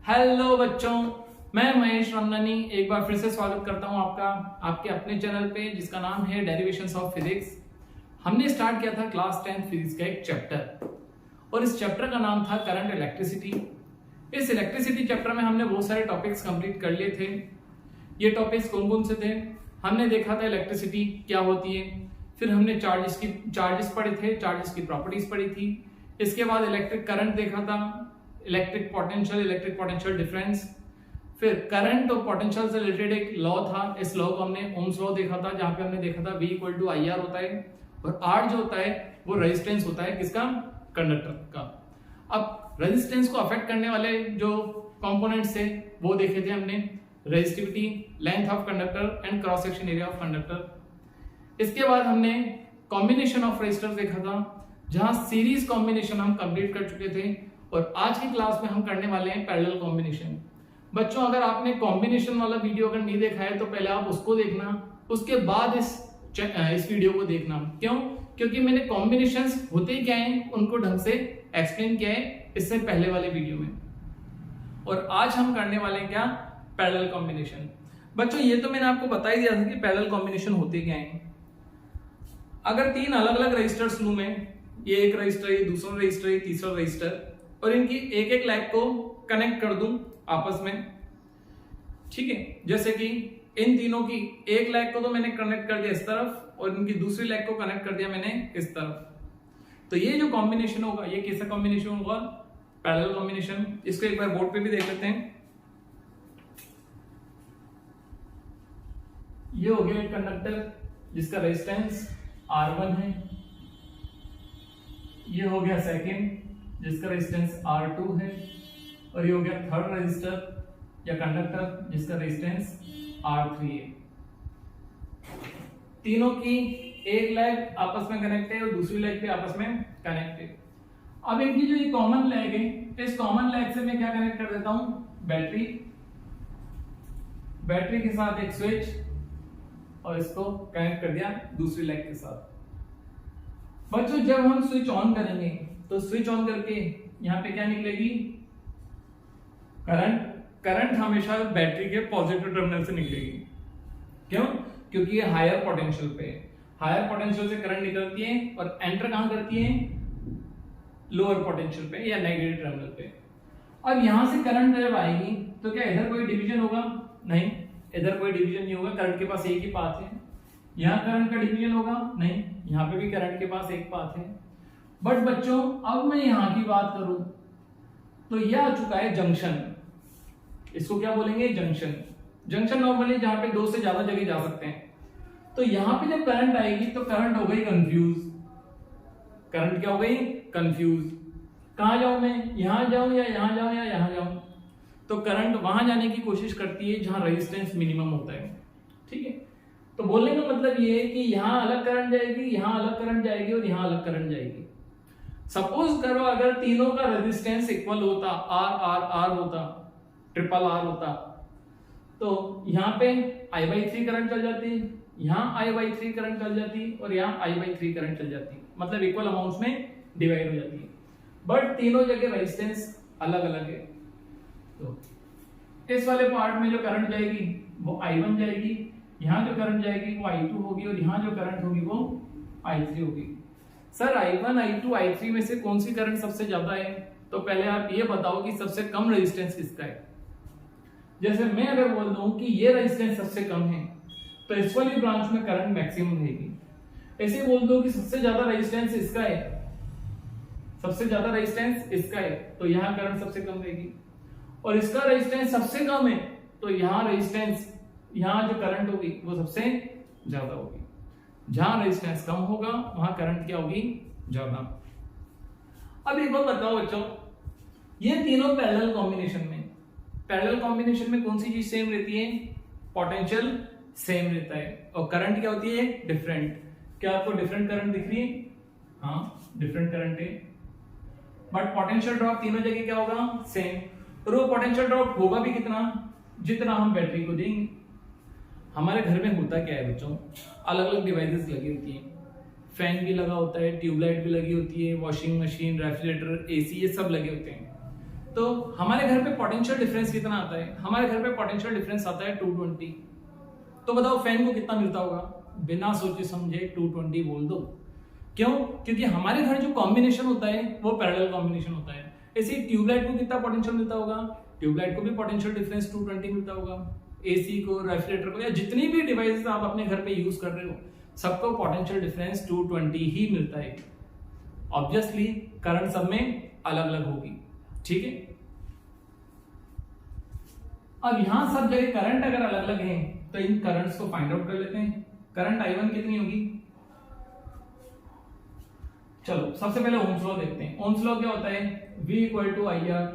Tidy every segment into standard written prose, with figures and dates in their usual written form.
Hello बच्चों, मैं महेश रामनानी एक बार फिर से स्वागत करता हूं आपका आपके अपने चैनल पे जिसका नाम है डेरिवेशंस ऑफ फिजिक्स। हमने स्टार्ट किया था क्लास 10 फिजिक्स का एक चैप्टर और इस चैप्टर का नाम था करंट इलेक्ट्रिसिटी। इस इलेक्ट्रिसिटी चैप्टर में हमने बहुत सारे टॉपिक्स कंप्लीट कर लिए थे। ये टॉपिक्स कौन कौन से थे? हमने देखा था इलेक्ट्रिसिटी क्या होती है, फिर हमने चार्जेस पढ़े थे, चार्जेस की प्रॉपर्टीज पढ़ी थी। इसके बाद इलेक्ट्रिक करंट देखा था, इलेक्ट्रिक पोटेंशियल डिफरेंस। फिर करंट और पोटेंशियल से रिलेटेड एक लॉ था, इस लॉ को हमने ओम्स लॉ देखा था, जहां पे हमने देखा था V = IR होता है और R जो होता है वो रेजिस्टेंस होता है किसका? कंडक्टर का। अब रेजिस्टेंस को अफेक्ट करने वाले जो कंपोनेंट्स थे वो देखे थे हमने, resistivity, length of conductor and cross section area of conductor. इसके बाद हमने कॉम्बिनेशन ऑफ रेजिस्टर्स देखा था, जहां सीरीज कॉम्बिनेशन हम कंप्लीट कर चुके थे और आज की क्लास में हम करने वाले हैं पैरेलल कॉम्बिनेशन। बच्चों, अगर आपने कॉम्बिनेशन वाला वीडियो अगर नहीं देखा है तो पहले आप उसको देखना, उसके बाद इस वीडियो को देखना। क्यों? क्योंकि मैंने कॉम्बिनेशंस होते क्या हैं उनको ढंग से एक्सप्लेन किया है इससे पहले वाले वीडियो में। और आज हम करने वाले हैं क्या? Parallel combination. बच्चों, ये तो मैंने आपको बता ही दिया था कि पैरेलल कॉम्बिनेशन होते क्या हैं। अगर तीन अलग अलग रजिस्टर्स लूं मैं, ये एक रजिस्टर, ये दूसरा रजिस्टर, ये तीसरा रजिस्टर, और इनकी एक एक लेग को कनेक्ट कर दूं आपस में, ठीक है। जैसे कि इन तीनों की एक लेग को तो मैंने कनेक्ट कर दिया इस तरफ और इनकी दूसरी लेग को कनेक्ट कर दिया मैंने इस तरफ। तो ये जो कॉम्बिनेशन होगा ये कैसा कॉम्बिनेशन होगा? Parallel combination. इसको एक बार बोर्ड पे भी देख लेते हैं। ये हो गया एक कंडक्टर जिसका रेजिस्टेंस R1 है। ये हो गया सेकेंड जिसका रेजिस्टेंस R2 है और ये हो गया थर्ड रेजिस्टर या कंडक्टर जिसका रेजिस्टेंस R3 है। तीनों की एक लेग आपस में कनेक्ट है और दूसरी लेग भी आपस में कनेक्ट है। अब इनकी जो ये कॉमन लेग है, इस कॉमन लेग से मैं क्या कनेक्ट कर देता हूं? बैटरी के साथ एक स्विच और इसको कनेक्ट कर दिया दूसरी लेग के साथ। बच्चों, जब हम स्विच ऑन करेंगे तो स्विच ऑन करके यहां पे क्या निकलेगी? करंट हमेशा बैटरी के पॉजिटिव टर्मिनल से निकलेगी। क्यों? क्योंकि ये हायर पोटेंशियल पे है। हायर पोटेंशियल से करंट निकलती है और एंटर कहां करती है? लोअर पोटेंशियल पे या नेगेटिव टर्मिनल पे। अब यहां से करंट जब आएगी तो क्या इधर कोई डिवीजन होगा? नहीं, इधर कोई डिवीजन नहीं होगा, करंट के पास एक ही पाथ है। यहां करंट का डिवीजन होगा? नहीं, यहां पे भी करंट के पास एक पाथ है। बट बच्चों, अब मैं यहां की बात करूं तो यह आ चुका है जंक्शन। इसको क्या बोलेंगे? जंक्शन। जंक्शन नॉर्मली जहां पे दो से ज्यादा जगह जा सकते हैं। तो यहां पे जब करंट आएगी तो करंट हो गई कंफ्यूज। करंट क्या हो गई? कंफ्यूज। कहां जाऊं मैं? यहां जाऊं या यहां जाऊं या यहां जाऊं? तो करंट वहां जाने की कोशिश करती है जहां रेजिस्टेंस मिनिमम होता है, ठीक है। तो बोलने का मतलब ये है कि यहां अलग करंट जाएगी, यहां अलग करंट जाएगी और यहां अलग करंट जाएगी। सपोज करो अगर तीनों का रेजिस्टेंस इक्वल होता, R होता, ट्रिपल R होता, तो यहां पे I/3 करंट चल जाती, यहां I/3 करंट चल जाती और यहां I/3 करंट चल जाती, मतलब इक्वल अमाउंट्स में डिवाइड हो जाती है। बट तीनों जगह रेजिस्टेंस अलग अलग है। तो इस वाले पार्ट में जो करंट जाएगी वो I1 जाएगी, यहां जो करंट जाएगी वो I2 होगी और यहां जो करंट होगी वो I3 होगी। सर, I1, I2, I3 में से कौन सी करंट सबसे ज्यादा है? तो पहले आप ये बताओ कि सबसे कम रेजिस्टेंस किसका है। जैसे मैं अगर बोल दूं कि ये रेजिस्टेंस सबसे कम है तो इस वाली ब्रांच में करंट मैक्सिमम रहेगी। ऐसे बोल दो कि सबसे ज्यादा रेजिस्टेंस इसका है, सबसे ज्यादा रेजिस्टेंस इसका है, तो यहां करंट सबसे कम रहेगी। और इसका रेजिस्टेंस सबसे कम है तो यहां रेजिस्टेंस, यहां जो करंट होगी वो सबसे ज्यादा होगी। जहां रेजिस्टेंस कम होगा वहां करंट क्या होगी? ज्यादा। अब एक बात बताओ बच्चों, ये तीनों पैरेलल कॉम्बिनेशन में कौन सी चीज सेम रहती है? पोटेंशियल सेम रहता है और करंट क्या होती है? डिफरेंट। क्या आपको डिफरेंट करंट दिख रही है? हाँ, डिफरेंट करंट है। बट पोटेंशियल ड्रॉप तीनों जगह क्या होगा? सेम। और वो पोटेंशियल ड्रॉप होगा भी कितना? जितना हम बैटरी को देंगे। हमारे घर में होता क्या है बच्चों? अलग अलग डिवाइसेस लगी होती हैं, फैन भी लगा होता है, ट्यूबलाइट भी लगी होती है, वॉशिंग मशीन, रेफ्रिजरेटर, AC, ये सब लगे होते हैं। तो हमारे घर पे पोटेंशियल डिफरेंस कितना आता है? हमारे घर पे पोटेंशियल डिफरेंस आता है 220। तो बताओ फैन को कितना मिलता होगा? बिना सोचे समझे 220 बोल दो। क्यों? क्योंकि हमारे घर जो कॉम्बिनेशन होता है वो पैरेलल कॉम्बिनेशन होता है। ऐसे ही ट्यूबलाइट को कितना पोटेंशियल मिलता होगा? ट्यूबलाइट को भी पोटेंशियल डिफरेंस 220 मिलता होगा। एसी को, रेफ्रिजरेटर को, या जितनी भी डिवाइसेस आप अपने घर पे यूज कर रहे हो सबको पोटेंशियल डिफरेंस 220 ही मिलता है। ऑब्वियसली करंट सब में अलग अलग होगी, ठीक है। अब यहां सब जगह करंट अगर अलग अलग हैं तो इन करंट्स को फाइंड आउट कर लेते हैं। करंट I1 कितनी होगी? चलो सबसे पहले ओम्स लॉ देखते हैं। ओम्स लॉ क्या होता है? V = IR।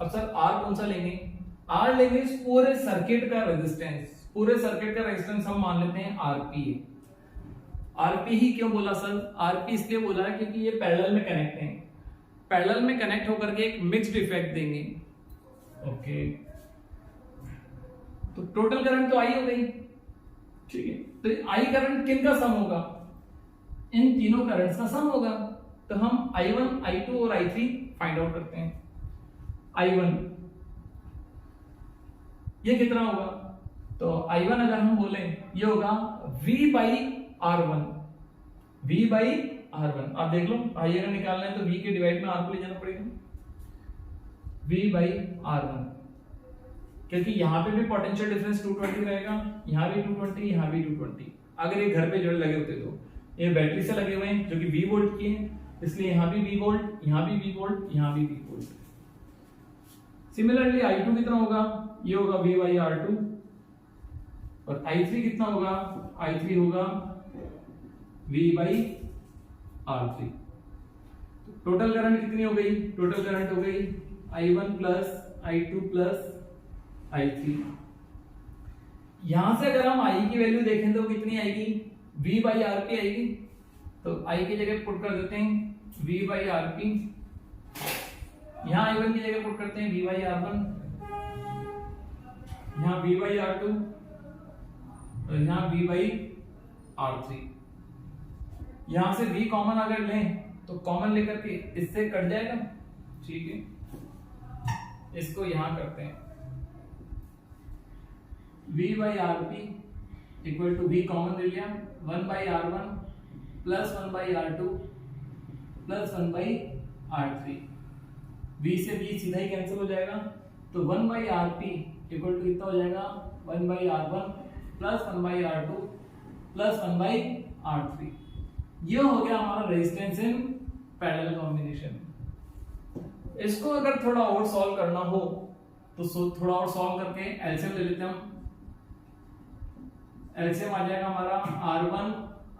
अब सर R कौन सा लेंगे? R लेंगे इस पूरे सर्किट का रेजिस्टेंस। पूरे सर्किट का रेजिस्टेंस हम मान लेते हैं RP है। RP ही क्यों बोला सर? RP इसलिए बोला है क्योंकि ये पैरेलल में कनेक्ट हैं। पैरेलल में कनेक्ट होकर के एक मिक्स्ड इफेक्ट देंगे। ओके, तो टोटल करंट तो I हो गई, ठीक है। तो I करंट किन का सम होगा? इन तीनों करंट्स का सम होगा। तो हम I1, I2 और I3 फाइंड आउट करते हैं। I1 ये कितना होगा? तो I1 अगर हम बोले ये होगा V/R1। V/R1 आप देख लो, I अगर निकालना है तो V के डिवाइड में R को ले जाना पड़ेगा। V/R1, क्योंकि यहां पे भी पोटेंशियल डिफरेंस 220 रहेगा, यहां भी 220, यहां भी 220। अगर ये घर पे जोड़े लगे होते तो ये बैटरी से लगे हुए हैं जो कि V वोल्ट की है, इसलिए यहां भी V वोल्ट, यहां भी V वोल्ट, यहां भी V वोल्ट। सिमिलरली I2 कितना होगा? ये होगा V/R2। और I3 कितना होगा? I3 होगा V/R3। टोटल करंट कितनी हो गई? टोटल करंट हो गई I1 plus I2 plus I3। यहां से अगर हम I की वैल्यू देखें तो कितनी आएगी? V/RP आएगी। तो I की जगह पुट कर देते हैं V/RP। यहां I1 की जगह पुट करते हैं V/R1, यहां V/R2 और यहां V/R3। यहां से V कॉमन अगर लें तो कॉमन लेकर के इससे कट जाएगा, ठीक है। इसको यहां करते हैं V/RP equal to V common ले लिया 1/R1 plus 1/R2 plus 1/R3। V से V सीधा ही कैंसिल हो जाएगा, तो 1/RP इक्वल टू कितना हो जाएगा? 1/R1 plus 1/R2 plus 1/R3। ये हो गया हमारा रेजिस्टेंस इन पैरेलल कॉम्बिनेशन। इसको अगर थोड़ा और सॉल्व करना हो तो थोड़ा और सॉल्व करके एलसीएम ले लेते हैं हम। एलसीएम आ जाएगा हमारा R1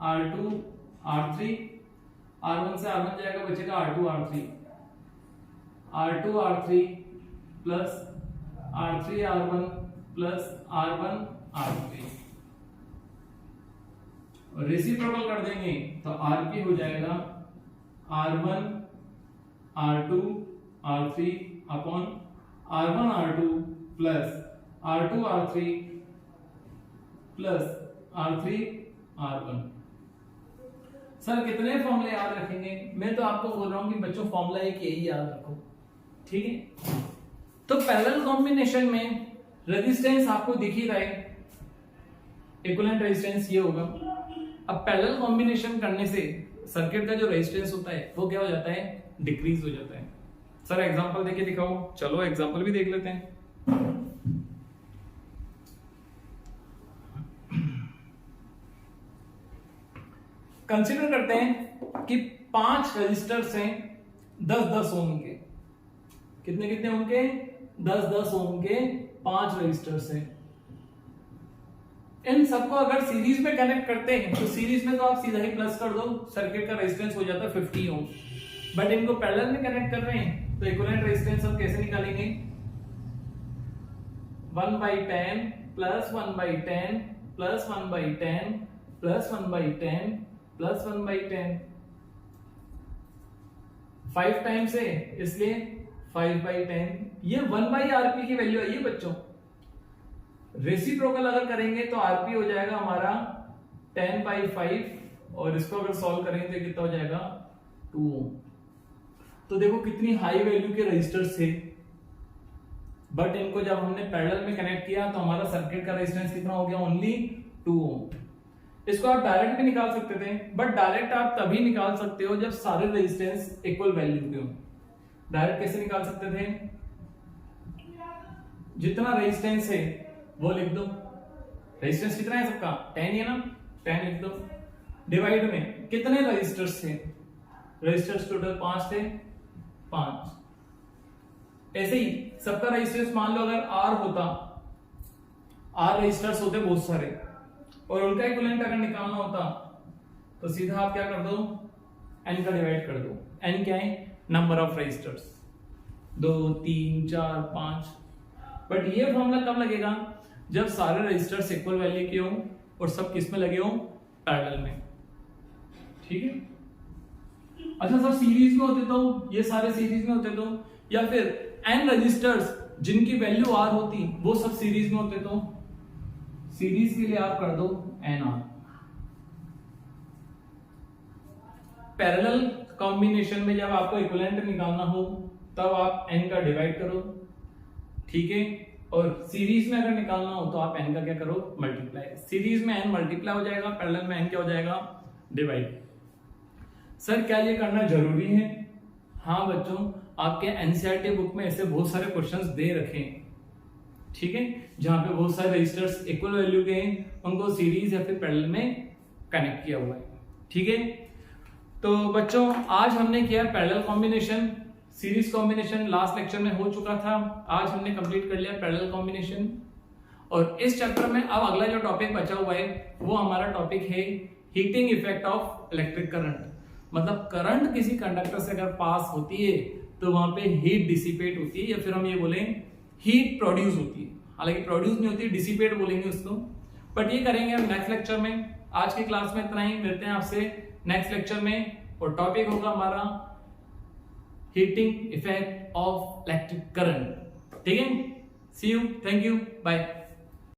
R2 R3। R1 से R1 जाएगा, बचेगा R2 R3। R2 R3 plus R3 R1 plus R1 R3। Reciprocal कर देंगे तो RP हो जाएगा R1 R2 R3 upon R1 R2 plus R2 R3 plus R3 R1। Sir कितने फॉर्मूले याद रखेंगे? मैं तो आपको बोल रहा हूं कि बच्चों फॉर्मूला एक यही याद रखो, ठीक है। तो पैरेलल कॉम्बिनेशन में रेजिस्टेंस आपको दिख ही रहा है, इक्विवेलेंट रेजिस्टेंस ये होगा। अब पैरेलल कॉम्बिनेशन करने से सर्किट का जो रेजिस्टेंस होता है वो क्या हो जाता है? डिक्रीज हो जाता है। सर एग्जांपल देके दिखाओ। चलो एग्जांपल भी देख लेते हैं। कंसीडर करते हैं कि 5 रजिस्टर्स हैं 10-10 ओम के। कितने कितने ओम के? 10-10 ओम के 5 रजिस्टर्स हैं। इन सबको अगर सीरीज में कनेक्ट करते हैं तो सीरीज में तो आप सीधा ही प्लस कर दो, सर्किट का रेजिस्टेंस हो जाता है 50 ओम। बट इनको पैरेलल में कनेक्ट कर रहे हैं तो इक्विवेलेंट रेजिस्टेंस हम कैसे निकालेंगे? 1/10 plus 1/10 plus 1/10 plus 1/10 plus 1/10। 5 times है इसलिए 5/10। ये 1/RP की वैल्यू आई है बच्चों। रेसिप्रोकल अगर करेंगे तो RP हो जाएगा हमारा 10/5 और इसको अगर सॉल्व करेंगे तो कितना हो जाएगा? 2 ओम। तो देखो कितनी हाई वैल्यू के रेजिस्टर्स थे, बट इनको जब हमने पैरेलल में कनेक्ट किया तो हमारा सर्किट का रेजिस्टेंस कितना हो गया, ओनली 2 ओम। इसको आप डायरेक्ट भी निकाल सकते थे, बट डायरेक्ट आप तभी निकाल सकते हो जब सारे रेजिस्टेंस इक्वल वैल्यू के हो। डायरेक्ट कैसे निकाल सकते थे, जितना रेजिस्टेंस है वो लिख दो, रेजिस्टेंस कितना है सबका 10 है ना, 10 लिख दो, डिवाइड में कितने रेजिस्टर्स थे, रेजिस्टर्स टोटल 5 थे, 5। ऐसे ही सबका रेजिस्टेंस मान लो अगर R होता, R रेजिस्टर्स होते बहुत सारे और उनका इक्विवेलेंट अगर निकालना होता तो सीधा आप क्या कर दो, n का डिवाइड कर दो। n क्या है, नंबर ऑफ रेजिस्टर्स, 2 3 4 5। बट ये फॉर्मूला कब लगेगा, जब सारे रेजिस्टर्स इक्वल वैल्यू के हो और सब किस में लगे हो, पैरेलल में। ठीक है, अच्छा सब सीरीज में होते तो, ये सारे सीरीज में होते तो, या फिर n रजिस्टर्स जिनकी वैल्यू r होती वो सब सीरीज में होते तो, सीरीज के लिए आप कर दो nr। पैरेलल कॉम्बिनेशन में जब आपको इक्विवेलेंट निकालना हो तब आप n का डिवाइड करो, ठीक है, और सीरीज में अगर निकालना हो तो आप n का क्या करो, मल्टीप्लाई। सीरीज में n मल्टीप्लाई हो जाएगा, पैरेलल में n क्या हो जाएगा, डिवाइड। सर क्या ये करना जरूरी है? हाँ बच्चों, आपके एनसीईआरटी बुक में ऐसे बहुत सारे क्वेश्चंस दे रखे हैं, ठीक है, जहां पे बहुत सारे रजिस्टर्स इक्वल वैल्यू के हैं, उनको सीरीज या फिर पैरेलल में कनेक्ट किया हुआ है। ठीक है, तो बच्चों आज हमने किया parallel combination, series combination last lecture में हो चुका था, आज हमने कंप्लीट कर लिया पैरेलल कॉम्बिनेशन। और इस चैप्टर में अब अगला जो टॉपिक बचा हुआ है वो हमारा टॉपिक है heating effect of electric current. मतलब करंट किसी कंडक्टर से अगर पास होती है तो वहां पे हीट डिसिपेट होती है, या फिर हम ये बोलें हीट प्रोड्यूस होती है। हालांकि प्रोड्यूस नहीं होती, डिसिपेट बोलेंगे उसको, बट ये करेंगे हम नेक्स्ट लेक्चर में। आज की क्लास में इतना ही, मिलते हैं आपसे नेक्स्ट लेक्चर में, और टॉपिक होगा हमारा heating effect of electric current. ठीक है, सी यू, थैंक यू, बाय।